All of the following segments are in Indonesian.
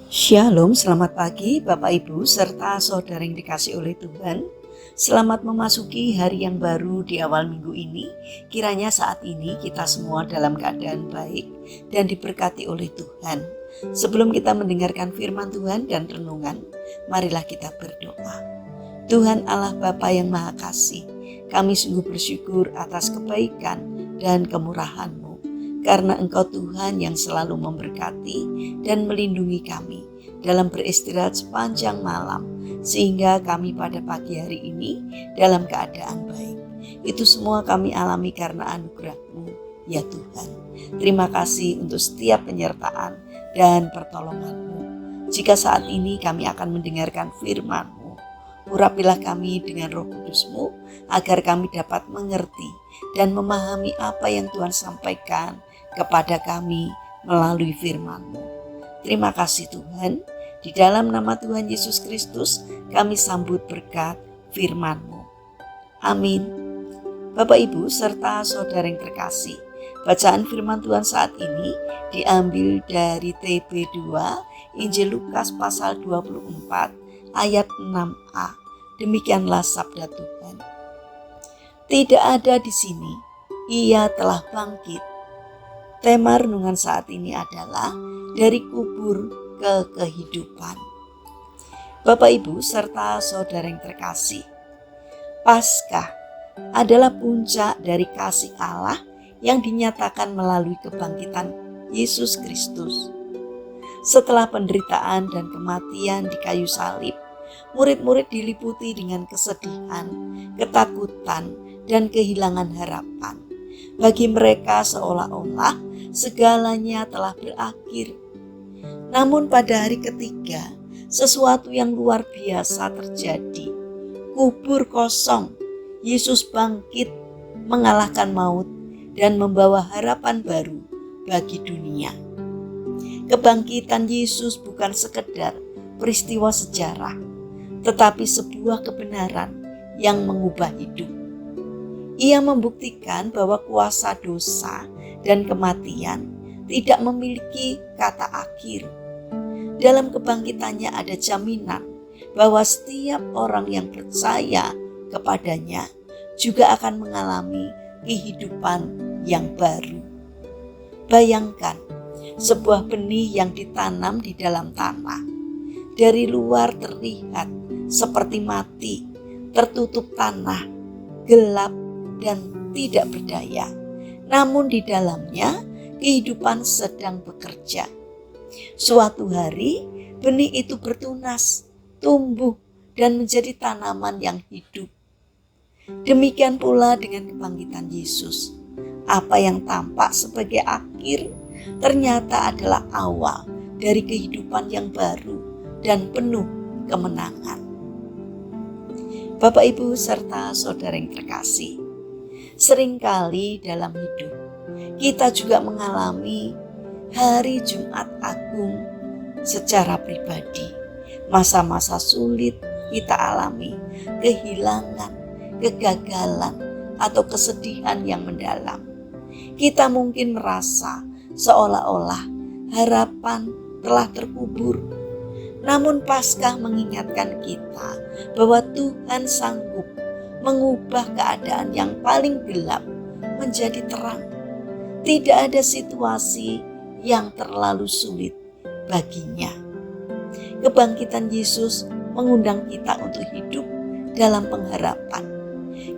Shalom, selamat pagi Bapak Ibu serta saudara yang dikasih oleh Tuhan. Selamat memasuki hari yang baru di awal minggu ini. Kiranya saat ini kita semua dalam keadaan baik dan diberkati oleh Tuhan. Sebelum kita mendengarkan firman Tuhan dan renungan, marilah kita berdoa. Tuhan Allah Bapa yang Maha Kasih, kami sungguh bersyukur atas kebaikan dan kemurahan-Mu. Karena Engkau Tuhan yang selalu memberkati dan melindungi kami dalam beristirahat sepanjang malam, sehingga kami pada pagi hari ini dalam keadaan baik. Itu semua kami alami karena anugerah-Mu, ya Tuhan. Terima kasih untuk setiap penyertaan dan pertolongan-Mu. Jika saat ini kami akan mendengarkan firman-Mu, urapilah kami dengan Roh Kudus-Mu agar kami dapat mengerti dan memahami apa yang Tuhan sampaikan kepada kami melalui firman-Mu. Terima kasih Tuhan, di dalam nama Tuhan Yesus Kristus kami sambut berkat firman-Mu. Amin. Bapak Ibu serta saudara yang terkasih, bacaan firman Tuhan saat ini diambil dari TB2 Injil Lukas pasal 24 ayat 6a. Demikianlah sabda Tuhan. Tidak ada di sini, Ia telah bangkit. Tema renungan saat ini adalah dari kubur ke kehidupan. Bapak Ibu serta saudara yang terkasih, Paskah adalah puncak dari kasih Allah yang dinyatakan melalui kebangkitan Yesus Kristus. Setelah penderitaan dan kematian di kayu salib, murid-murid diliputi dengan kesedihan, ketakutan, dan kehilangan harapan. Bagi mereka seolah-olah segalanya telah berakhir. Namun pada hari ketiga, sesuatu yang luar biasa terjadi. Kubur kosong, Yesus bangkit, mengalahkan maut, dan membawa harapan baru bagi dunia. Kebangkitan Yesus bukan sekedar peristiwa sejarah, tetapi sebuah kebenaran yang mengubah hidup. Ia membuktikan bahwa kuasa dosa dan kematian tidak memiliki kata akhir. Dalam kebangkitannya ada jaminan bahwa setiap orang yang percaya kepadanya juga akan mengalami kehidupan yang baru. Bayangkan sebuah benih yang ditanam di dalam tanah. Dari luar terlihat seperti mati, tertutup tanah, gelap, dan tidak berdaya. Namun di dalamnya kehidupan sedang bekerja. Suatu hari benih itu bertunas, tumbuh, dan menjadi tanaman yang hidup. Demikian pula dengan kebangkitan Yesus. Apa yang tampak sebagai akhir ternyata adalah awal dari kehidupan yang baru dan penuh kemenangan. Bapak Ibu serta saudara yang terkasih, seringkali dalam hidup kita juga mengalami hari Jumat Agung secara pribadi. Masa-masa sulit kita alami, kehilangan, kegagalan, atau kesedihan yang mendalam. Kita mungkin merasa seolah-olah harapan telah terkubur. Namun Paskah mengingatkan kita bahwa Tuhan sanggup mengubah keadaan yang paling gelap menjadi terang. Tidak ada situasi yang terlalu sulit baginya. Kebangkitan Yesus mengundang kita untuk hidup dalam pengharapan.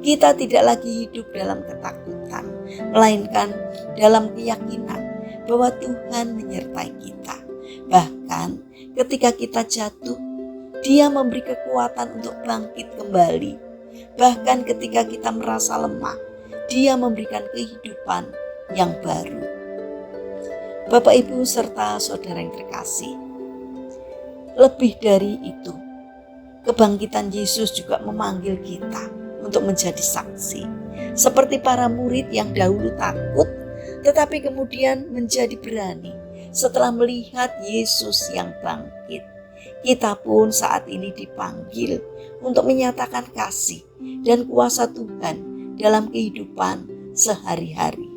Kita tidak lagi hidup dalam ketakutan, melainkan dalam keyakinan bahwa Tuhan menyertai kita. Bahkan ketika kita jatuh, Dia memberi kekuatan untuk bangkit kembali. Bahkan ketika kita merasa lemah, Dia memberikan kehidupan yang baru. Bapak Ibu serta saudara yang terkasih, lebih dari itu, kebangkitan Yesus juga memanggil kita untuk menjadi saksi. Seperti para murid yang dahulu takut, tetapi kemudian menjadi berani setelah melihat Yesus yang bangkit. Kita pun saat ini dipanggil untuk menyatakan kasih dan kuasa Tuhan dalam kehidupan sehari-hari.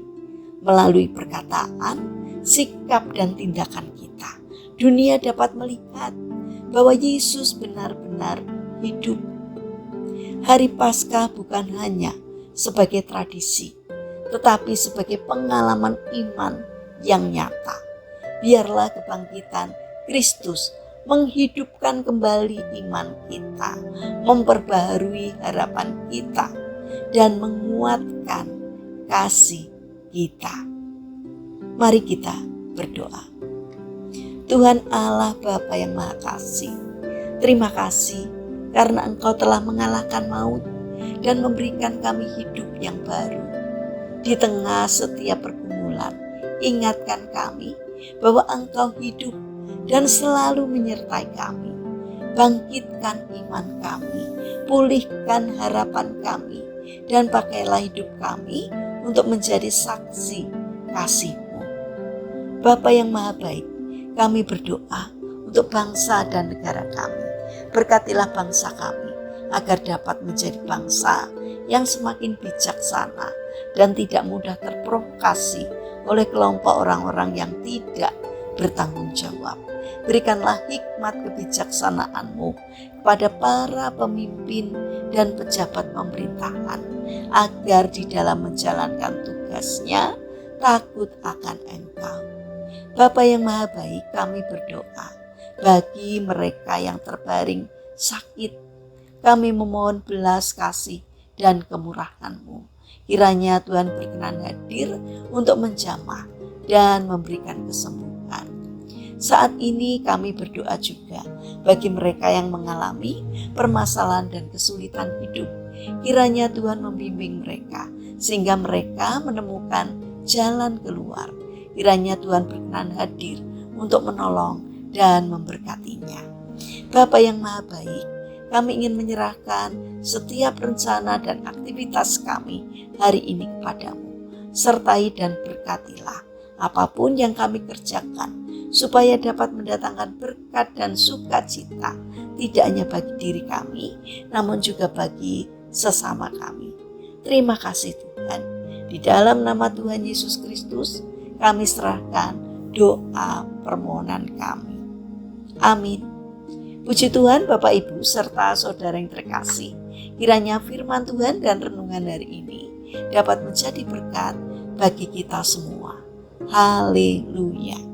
Melalui perkataan, sikap, dan tindakan kita. dunia dapat melihat bahwa Yesus benar-benar hidup. Hari Paskah bukan hanya sebagai tradisi, tetapi sebagai pengalaman iman yang nyata. Biarlah kebangkitan Kristus menghidupkan kembali iman kita, memperbaharui harapan kita, dan menguatkan kasih kita. Mari kita berdoa. Tuhan Allah Bapa yang Maha Kasih, terima kasih karena Engkau telah mengalahkan maut dan memberikan kami hidup yang baru. Di tengah setiap pergumulan, ingatkan kami bahwa Engkau hidup dan selalu menyertai kami. Bangkitkan iman kami, pulihkan harapan kami, dan pakailah hidup kami untuk menjadi saksi kasih-Mu. Bapa yang Maha Baik, kami berdoa untuk bangsa dan negara kami. Berkatilah bangsa kami agar dapat menjadi bangsa yang semakin bijaksana dan tidak mudah terprovokasi oleh kelompok orang-orang yang tidak bertanggung jawab. Berikanlah hikmat kebijaksanaan-Mu kepada para pemimpin dan pejabat pemerintahan, agar di dalam menjalankan tugasnya takut akan Engkau. Bapa yang Maha Baik, kami berdoa bagi mereka yang terbaring sakit. Kami memohon belas kasih dan kemurahan-Mu. Kiranya Tuhan berkenan hadir untuk menjamah dan memberikan kesembuhan. Saat ini kami berdoa juga bagi mereka yang mengalami permasalahan dan kesulitan hidup. Kiranya Tuhan membimbing mereka sehingga mereka menemukan jalan keluar. Kiranya Tuhan berkenan hadir untuk menolong dan memberkatinya. Bapa yang Maha Baik, kami ingin menyerahkan setiap rencana dan aktivitas kami hari ini kepadamu. Sertai dan berkatilah apapun yang kami kerjakan, supaya dapat mendatangkan berkat dan sukacita, tidak hanya bagi diri kami, namun juga bagi sesama kami. Terima kasih Tuhan. Di dalam nama Tuhan Yesus Kristus, kami serahkan doa permohonan kami. Amin. Puji Tuhan Bapak Ibu serta saudara yang terkasih. Kiranya firman Tuhan dan renungan hari ini dapat menjadi berkat bagi kita semua. Haleluya.